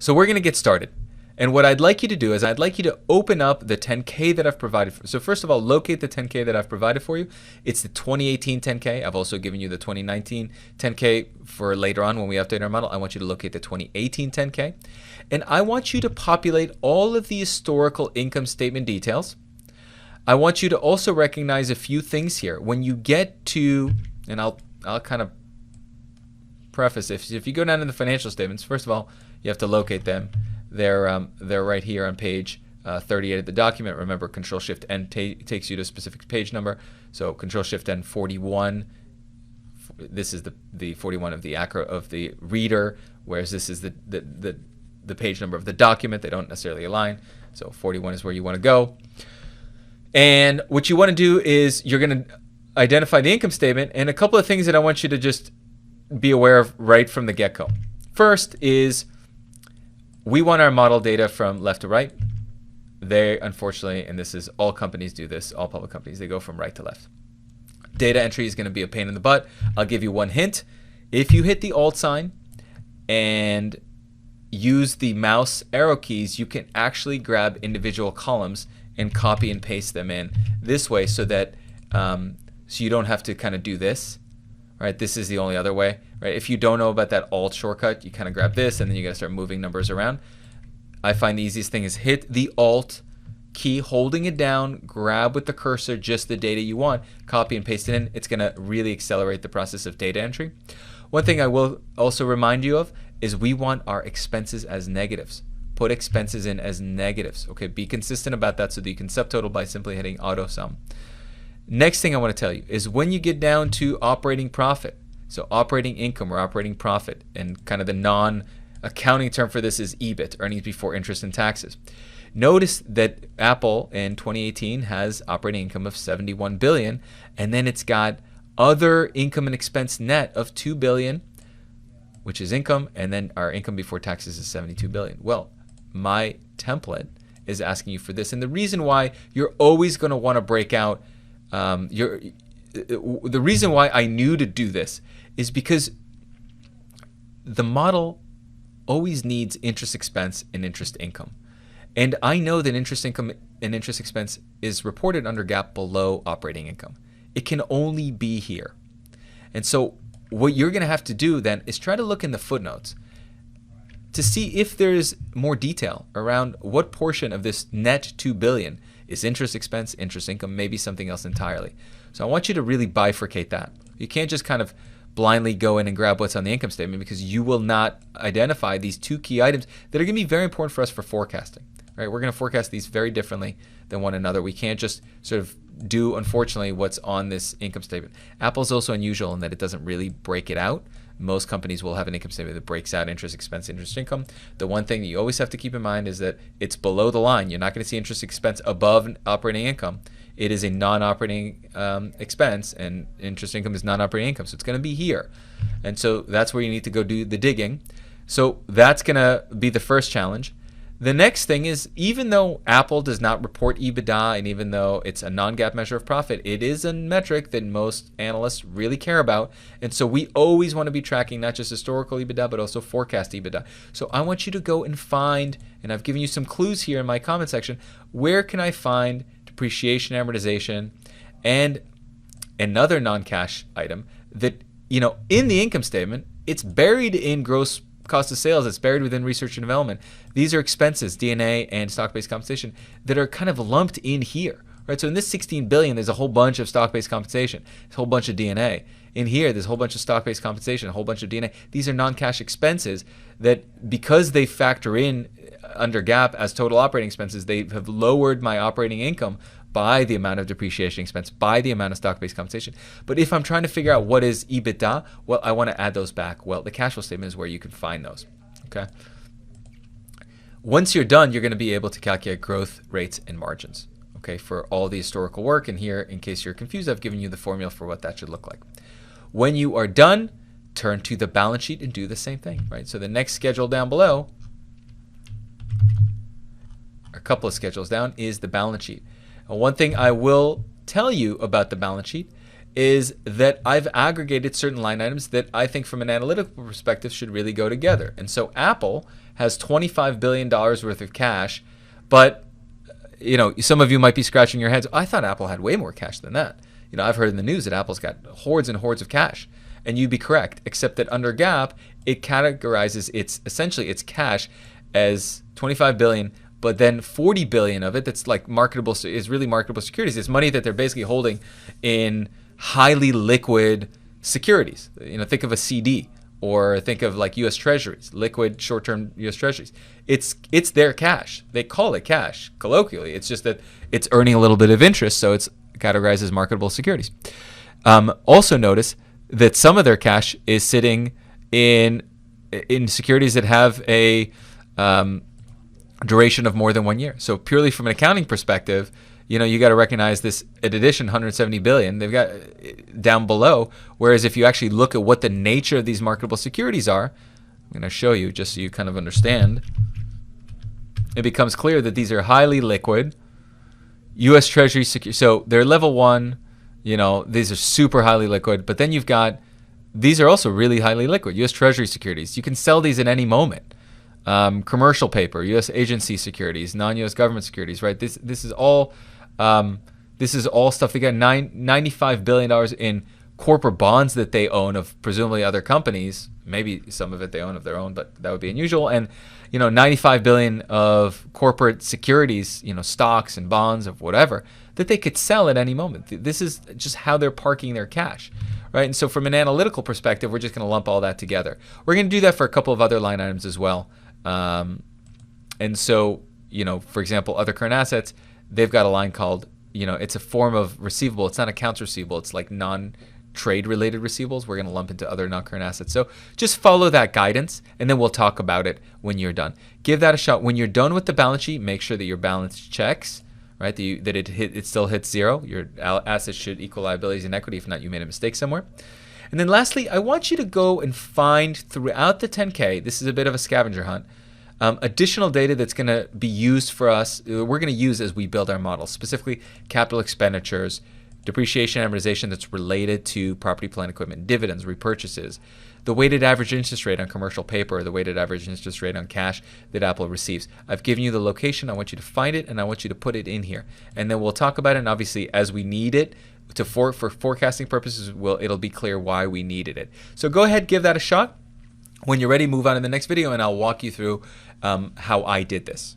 So we're going to get started. And what I'd like you to do is I'd like you to open up the 10K that I've provided for. So first of all, locate the 10K that I've provided for you. It's the 2018 10K. I've also given you the 2019 10K for later on when we update our model. I want you to locate the 2018 10K. And I want you to populate all of the historical income statement details. I want you to also recognize a few things here. When you get to, and I'll kind of preface, if you go down to the financial statements, first of all, you have to locate them. They're right here on page 38 of the document. Remember, Control-Shift-N takes you to a specific page number. So Control-Shift-N 41. This is the 41 of the reader, whereas this is the page number of the document. They don't necessarily align. So 41 is where you want to go. And what you want to do is you're going to identify the income statement, and a couple of things that I want you to just be aware of right from the get-go. First is we want our model data from left to right. They, unfortunately, and this is all companies do this, all public companies, they go from right to left. Data entry is going to be a pain in the butt. I'll give you one hint. If you hit the Alt sign and use the mouse arrow keys, you can actually grab individual columns and copy and paste them in this way so that so you don't have to kind of do this. Right, this is the only other way. Right, if you don't know about that Alt shortcut, you kind of grab this and then you got to start moving numbers around. I find the easiest thing is hit the Alt key, holding it down, grab with the cursor just the data you want, copy and paste it in. It's going to really accelerate the process of data entry. One thing I will also remind you of is we want our expenses as negatives. Put expenses in as negatives. Okay, be consistent about that so that you can subtotal by simply hitting auto sum. Next thing I want to tell you is when you get down to operating profit, so operating income or operating profit, and kind of the non-accounting term for this is EBIT, earnings before interest and taxes. Notice that Apple in 2018 has operating income of $71 billion, and then it's got other income and expense net of $2 billion, which is income, and then our income before taxes is $72 billion. Well, my template is asking you for this, and the reason why you're always going to want to break out the reason why I knew to do this is because the model always needs interest expense and interest income. And I know that interest income and interest expense is reported under GAAP below operating income. It can only be here. And so what you're going to have to do then is try to look in the footnotes to see if there's more detail around what portion of this net $2 billion is interest expense, interest income, maybe something else entirely. So I want you to really bifurcate that. You can't just kind of blindly go in and grab what's on the income statement because you will not identify these two key items that are going to be very important for us for forecasting. Right? We're going to forecast these very differently than one another. We can't just sort of do, unfortunately, what's on this income statement. Apple's also unusual in that it doesn't really break it out. Most companies will have an income statement that breaks out interest expense, interest income. The one thing that you always have to keep in mind is that it's below the line. You're not going to see interest expense above operating income. It is a non-operating expense, and interest income is non-operating income. So it's going to be here. And so that's where you need to go do the digging. So that's going to be the first challenge. The next thing is, even though Apple does not report EBITDA, and even though it's a non-GAAP measure of profit, it is a metric that most analysts really care about. And so we always want to be tracking not just historical EBITDA, but also forecast EBITDA. So I want you to go and find, and I've given you some clues here in my comment section, where can I find depreciation, amortization, and another non-cash item that, in the income statement, it's buried in gross cost of sales, it's buried within research and development. These are expenses, D&A and stock-based compensation, that are kind of lumped in here, right? So in this $16 billion, there's a whole bunch of stock-based compensation, there's a whole bunch of D&A. In here, there's a whole bunch of stock-based compensation, a whole bunch of D&A. These are non-cash expenses that, because they factor in under GAAP as total operating expenses, they have lowered my operating income by the amount of depreciation expense, by the amount of stock-based compensation. But if I'm trying to figure out what is EBITDA, well, I want to add those back. Well, the cash flow statement is where you can find those. Okay. Once you're done, you're going to be able to calculate growth rates and margins. Okay, for all the historical work. And here, in case you're confused, I've given you the formula for what that should look like. When you are done, turn to the balance sheet and do the same thing. Right. So the next schedule down below, a couple of schedules down, is the balance sheet. One thing I will tell you about the balance sheet is that I've aggregated certain line items that I think from an analytical perspective should really go together. And so Apple has $25 billion worth of cash, but some of you might be scratching your heads. I thought Apple had way more cash than that. I've heard in the news that Apple's got hordes and hordes of cash, and you'd be correct, except that under GAAP, it categorizes its cash as 25 billion, but then 40 billion of it that's like really marketable securities. It's money that they're basically holding in highly liquid securities. Think of a CD, or think of like U.S. Treasuries, liquid short-term U.S. Treasuries. It's their cash. They call it cash colloquially. It's just that it's earning a little bit of interest, so it's categorized as marketable securities. Also notice that some of their cash is sitting in securities that have a duration of more than 1 year. So purely from an accounting perspective, you got to recognize this. In addition, 170 billion they've got down below. Whereas if you actually look at what the nature of these marketable securities are, I'm going to show you just so you kind of understand. It becomes clear that these are highly liquid U.S. Treasury securities. So they're level 1. These are super highly liquid. But then you've got, these are also really highly liquid U.S. Treasury securities. You can sell these at any moment. Commercial paper, U.S. agency securities, non-U.S. government securities, right? This is all stuff. They got $95 billion in corporate bonds that they own of presumably other companies. Maybe some of it they own of their own, but that would be unusual. And 95 billion of corporate securities, stocks and bonds of whatever that they could sell at any moment. This is just how they're parking their cash, right? And so from an analytical perspective, we're just going to lump all that together. We're going to do that for a couple of other line items as well. And so, for example, other current assets, they've got a line called, it's a form of receivable. It's not accounts receivable. It's like non-trade related receivables. We're going to lump into other non-current assets. So just follow that guidance, and then we'll talk about it when you're done. Give that a shot. When you're done with the balance sheet, make sure that your balance checks, right? That it still hits zero. Your assets should equal liabilities and equity. If not, you made a mistake somewhere. And then lastly, I want you to go and find throughout the 10K, this is a bit of a scavenger hunt, additional data that's going to be used for us, we're going to use as we build our model, specifically capital expenditures, depreciation, amortization that's related to property, plant, equipment, dividends, repurchases, the weighted average interest rate on commercial paper, the weighted average interest rate on cash that Apple receives. I've given you the location. I want you to find it, and I want you to put it in here. And then we'll talk about it, and obviously as we need it, for forecasting purposes, it'll be clear why we needed it. So go ahead, give that a shot. When you're ready, move on to the next video, and I'll walk you through how I did this.